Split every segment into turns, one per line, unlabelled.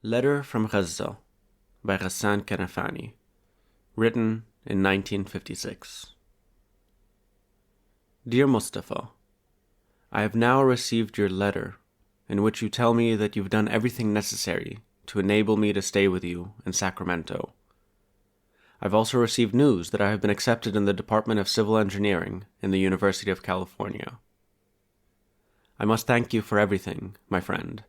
Letter from Gaza by Ghassan Kanafani, written in 1956. Dear Mustafa, I have now received your letter, in which you tell me that you've done everything necessary to enable me to stay with you in Sacramento. I've also received news that I have been accepted in the Department of Civil Engineering in the University of California. I must thank you for everything, my friend.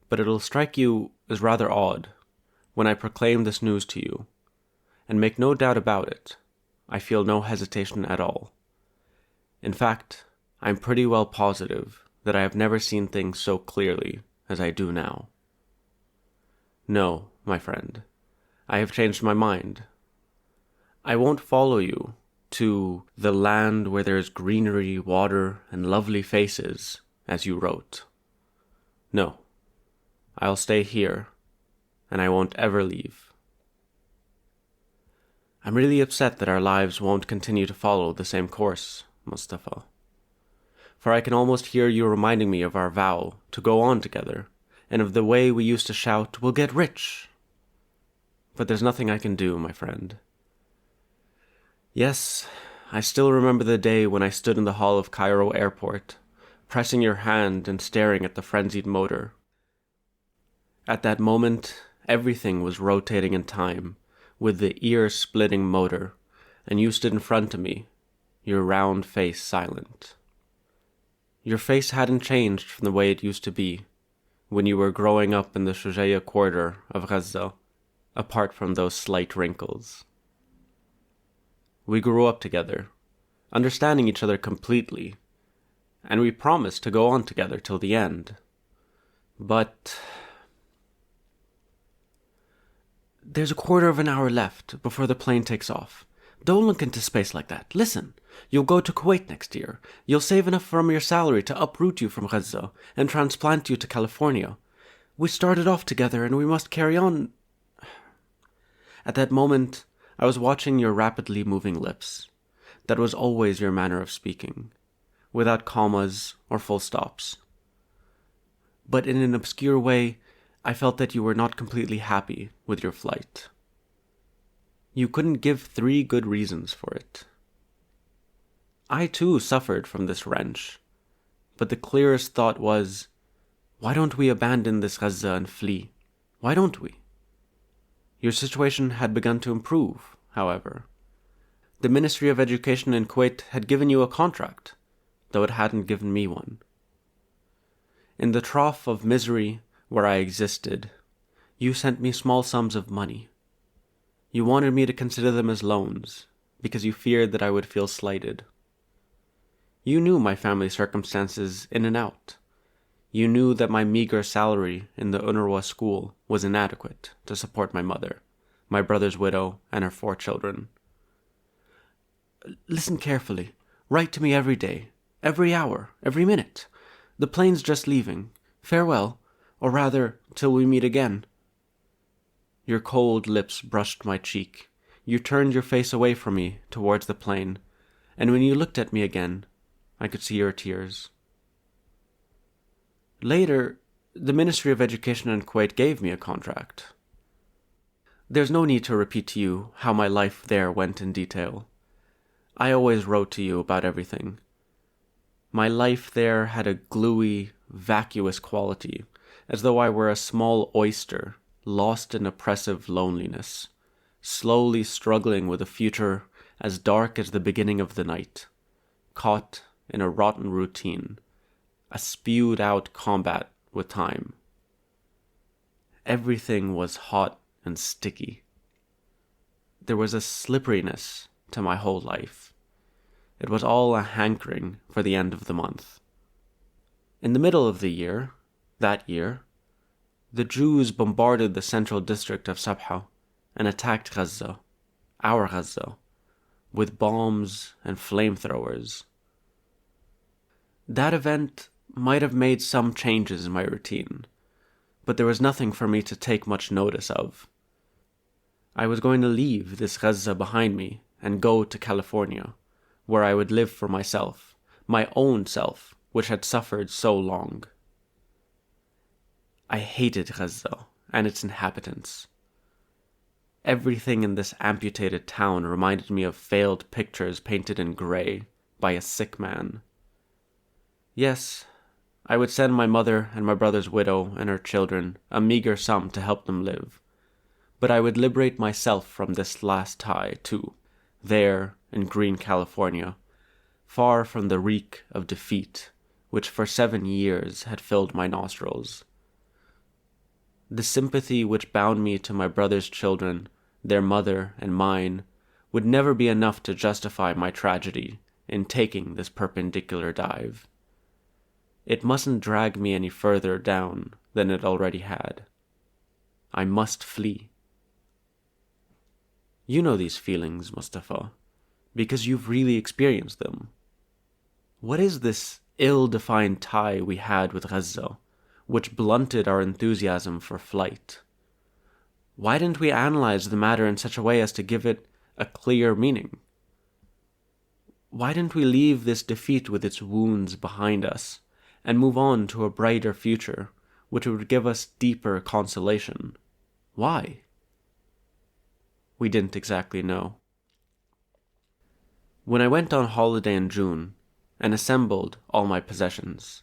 But it'll strike you as rather odd when I proclaim this news to you, and make no doubt about it, I feel no hesitation at all. In fact, I'm pretty well positive that I have never seen things so clearly as I do now. No, my friend, I have changed my mind. I won't follow you to the land where there's greenery, water, and lovely faces, as you wrote. No. I'll stay here, and I won't ever leave. I'm really upset that our lives won't continue to follow the same course, Mustafa. For I can almost hear you reminding me of our vow to go on together, and of the way we used to shout, "We'll get rich!" But there's nothing I can do, my friend. Yes, I still remember the day when I stood in the hall of Cairo airport, pressing your hand and staring at the frenzied motor. At that moment, everything was rotating in time, with the ear-splitting motor, and you stood in front of me, your round face silent. Your face hadn't changed from the way it used to be, when you were growing up in the Shujaia quarter of Gaza, apart from those slight wrinkles. We grew up together, understanding each other completely, and we promised to go on together till the end. But there's a quarter of an hour left before the plane takes off. Don't look into space like that. Listen, you'll go to Kuwait next year. You'll save enough from your salary to uproot you from Gaza and transplant you to California. We started off together and we must carry on. At that moment, I was watching your rapidly moving lips. That was always your manner of speaking, without commas or full stops. But in an obscure way, I felt that you were not completely happy with your flight. You couldn't give 3 good reasons for it. I too suffered from this wrench, but the clearest thought was, why don't we abandon this Gaza and flee? Why don't we? Your situation had begun to improve, however. The Ministry of Education in Kuwait had given you a contract, though it hadn't given me one. In the trough of misery where I existed, you sent me small sums of money. You wanted me to consider them as loans, because you feared that I would feel slighted. You knew my family circumstances in and out. You knew that my meager salary in the UNRWA school was inadequate to support my mother, my brother's widow, and her 4 children. Listen carefully. Write to me every day, every hour, every minute. The plane's just leaving. Farewell. Or rather, till we meet again. Your cold lips brushed my cheek. You turned your face away from me towards the plane, and when you looked at me again, I could see your tears. Later, the Ministry of Education in Kuwait gave me a contract. There's no need to repeat to you how my life there went in detail. I always wrote to you about everything. My life there had a gluey, vacuous quality, as though I were a small oyster, lost in oppressive loneliness, slowly struggling with a future as dark as the beginning of the night, caught in a rotten routine, a spewed-out combat with time. Everything was hot and sticky. There was a slipperiness to my whole life. It was all a hankering for the end of the month. In the middle of the year, that year, the Jews bombarded the central district of Sabha and attacked Gaza, our Gaza, with bombs and flamethrowers. That event might have made some changes in my routine, but there was nothing for me to take much notice of. I was going to leave this Gaza behind me and go to California, where I would live for myself, my own self, which had suffered so long. I hated Gaza and its inhabitants. Everything in this amputated town reminded me of failed pictures painted in grey by a sick man. Yes, I would send my mother and my brother's widow and her children a meager sum to help them live, but I would liberate myself from this last tie, too, there in green California, far from the reek of defeat which for 7 years had filled my nostrils. The sympathy which bound me to my brother's children, their mother and mine, would never be enough to justify my tragedy in taking this perpendicular dive. It mustn't drag me any further down than it already had. I must flee. You know these feelings, Mustafa, because you've really experienced them. What is this ill-defined tie we had with Gaza, which blunted our enthusiasm for flight? Why didn't we analyze the matter in such a way as to give it a clear meaning? Why didn't we leave this defeat with its wounds behind us and move on to a brighter future, which would give us deeper consolation? Why? We didn't exactly know. When I went on holiday in June and assembled all my possessions,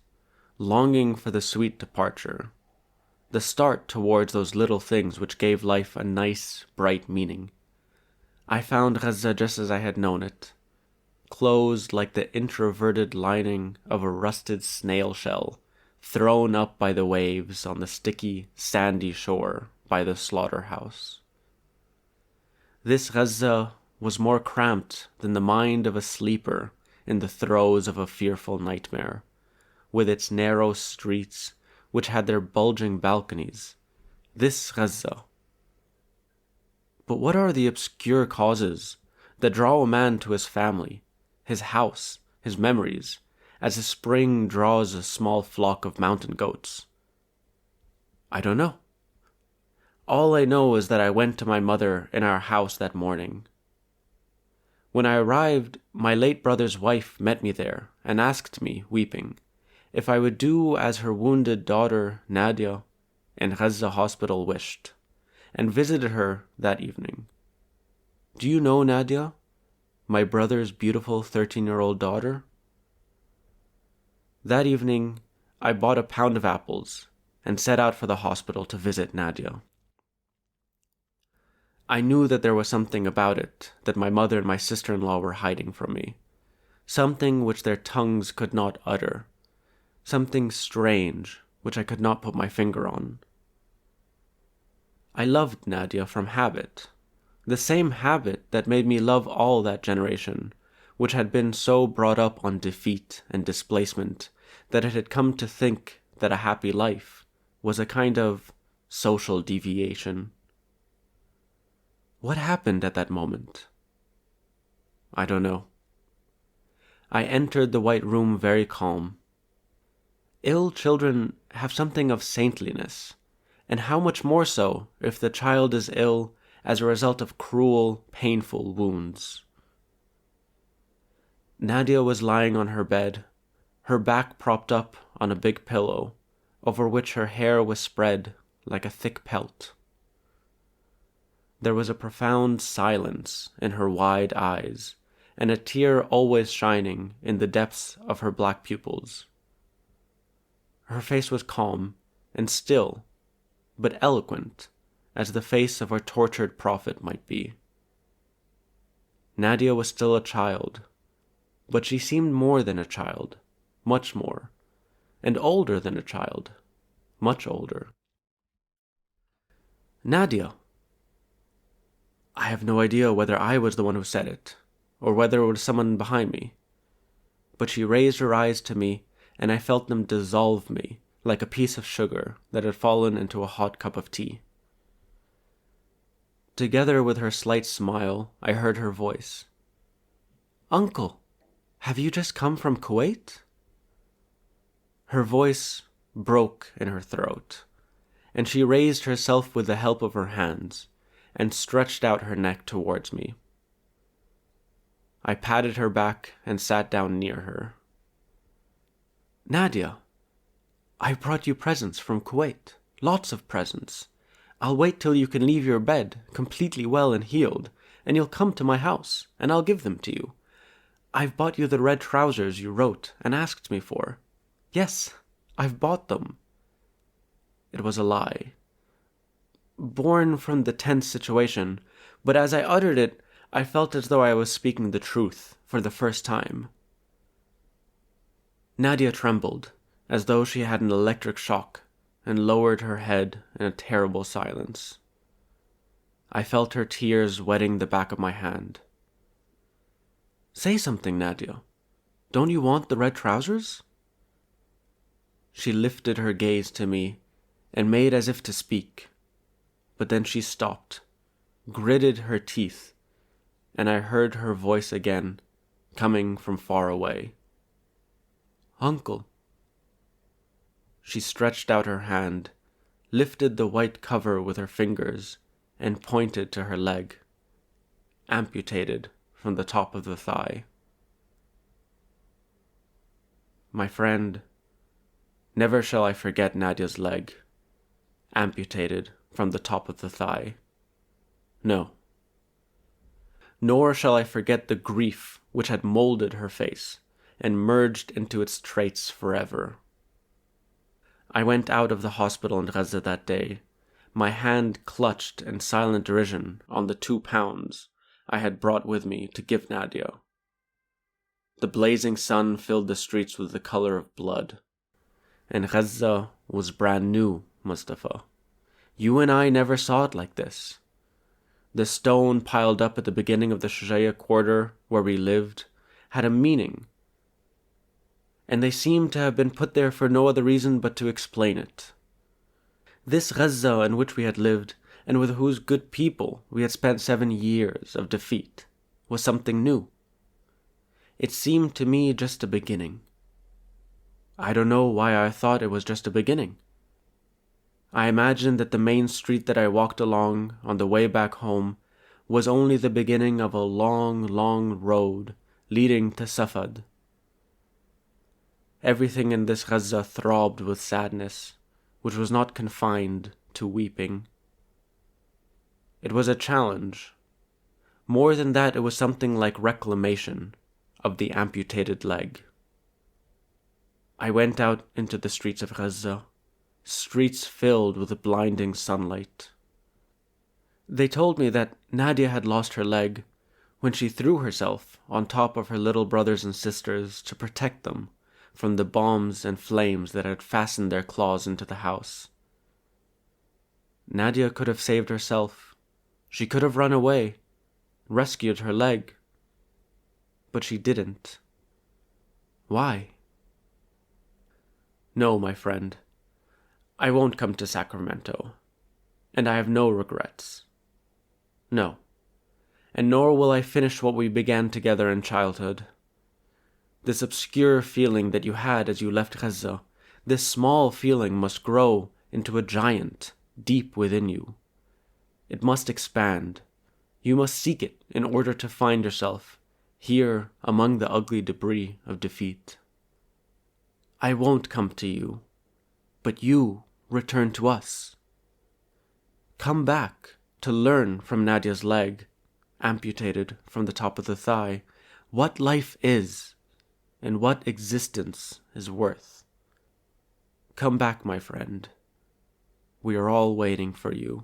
longing for the sweet departure, the start towards those little things which gave life a nice, bright meaning, I found Gaza just as I had known it, closed like the introverted lining of a rusted snail shell, thrown up by the waves on the sticky, sandy shore by the slaughterhouse. This Gaza was more cramped than the mind of a sleeper in the throes of a fearful nightmare, with its narrow streets which had their bulging balconies. This Gaza. But what are the obscure causes that draw a man to his family, his house, his memories, as a spring draws a small flock of mountain goats? I don't know. All I know is that I went to my mother in our house that morning. When I arrived, my late brother's wife met me there and asked me, weeping, if I would do as her wounded daughter, Nadia, in Gaza hospital wished, and visited her that evening. Do you know Nadia, my brother's beautiful 13-year-old daughter? That evening, I bought a pound of apples and set out for the hospital to visit Nadia. I knew that there was something about it that my mother and my sister-in-law were hiding from me, something which their tongues could not utter, something strange which I could not put my finger on. I loved Nadia from habit, the same habit that made me love all that generation, which had been so brought up on defeat and displacement that it had come to think that a happy life was a kind of social deviation. What happened at that moment? I don't know. I entered the white room very calm. Ill children have something of saintliness, and how much more so if the child is ill as a result of cruel, painful wounds. Nadia was lying on her bed, her back propped up on a big pillow, over which her hair was spread like a thick pelt. There was a profound silence in her wide eyes, and a tear always shining in the depths of her black pupils. Her face was calm and still, but eloquent, as the face of a tortured prophet might be. Nadia was still a child, but she seemed more than a child, much more, and older than a child, much older. Nadia! I have no idea whether I was the one who said it, or whether it was someone behind me. But she raised her eyes to me, and I felt them dissolve me like a piece of sugar that had fallen into a hot cup of tea. Together with her slight smile, I heard her voice. "Uncle, have you just come from Kuwait?" Her voice broke in her throat, and she raised herself with the help of her hands, and stretched out her neck towards me. I patted her back and sat down near her. "Nadia, I brought you presents from Kuwait, lots of presents, I'll wait till you can leave your bed, completely well and healed, and you'll come to my house, and I'll give them to you. I've bought you the red trousers you wrote and asked me for. Yes, I've bought them." It was a lie, born from the tense situation, but as I uttered it, I felt as though I was speaking the truth for the first time. Nadia trembled, as though she had an electric shock, and lowered her head in a terrible silence. I felt her tears wetting the back of my hand. "Say something, Nadia. Don't you want the red trousers?" She lifted her gaze to me and made as if to speak, but then she stopped, gritted her teeth, and I heard her voice again, coming from far away. "Uncle." She stretched out her hand, lifted the white cover with her fingers, and pointed to her leg, amputated from the top of the thigh. My friend, never shall I forget Nadia's leg, amputated from the top of the thigh. No. Nor shall I forget the grief which had molded her face and merged into its traits forever. I went out of the hospital in Gaza that day, my hand clutched in silent derision on the 2 pounds I had brought with me to give Nadia. The blazing sun filled the streets with the color of blood, and Gaza was brand new, Mustafa. You and I never saw it like this. The stone piled up at the beginning of the Shujaya quarter where we lived had a meaning, and they seemed to have been put there for no other reason but to explain it. This Gaza in which we had lived, and with whose good people we had spent 7 years of defeat, was something new. It seemed to me just a beginning. I don't know why I thought it was just a beginning. I imagined that the main street that I walked along on the way back home was only the beginning of a long, long road leading to Safad. Everything in this Gaza throbbed with sadness, which was not confined to weeping. It was a challenge. More than that, it was something like reclamation of the amputated leg. I went out into the streets of Gaza, streets filled with blinding sunlight. They told me that Nadia had lost her leg when she threw herself on top of her little brothers and sisters to protect them from the bombs and flames that had fastened their claws into the house. Nadia could have saved herself. She could have run away, rescued her leg. But she didn't. Why? No, my friend. I won't come to Sacramento. And I have no regrets. No. And nor will I finish what we began together in childhood. This obscure feeling that you had as you left Gaza, this small feeling must grow into a giant deep within you. It must expand. You must seek it in order to find yourself here among the ugly debris of defeat. I won't come to you, but you return to us. Come back to learn from Nadia's leg, amputated from the top of the thigh, what life is and what existence is worth. Come back, my friend. We are all waiting for you.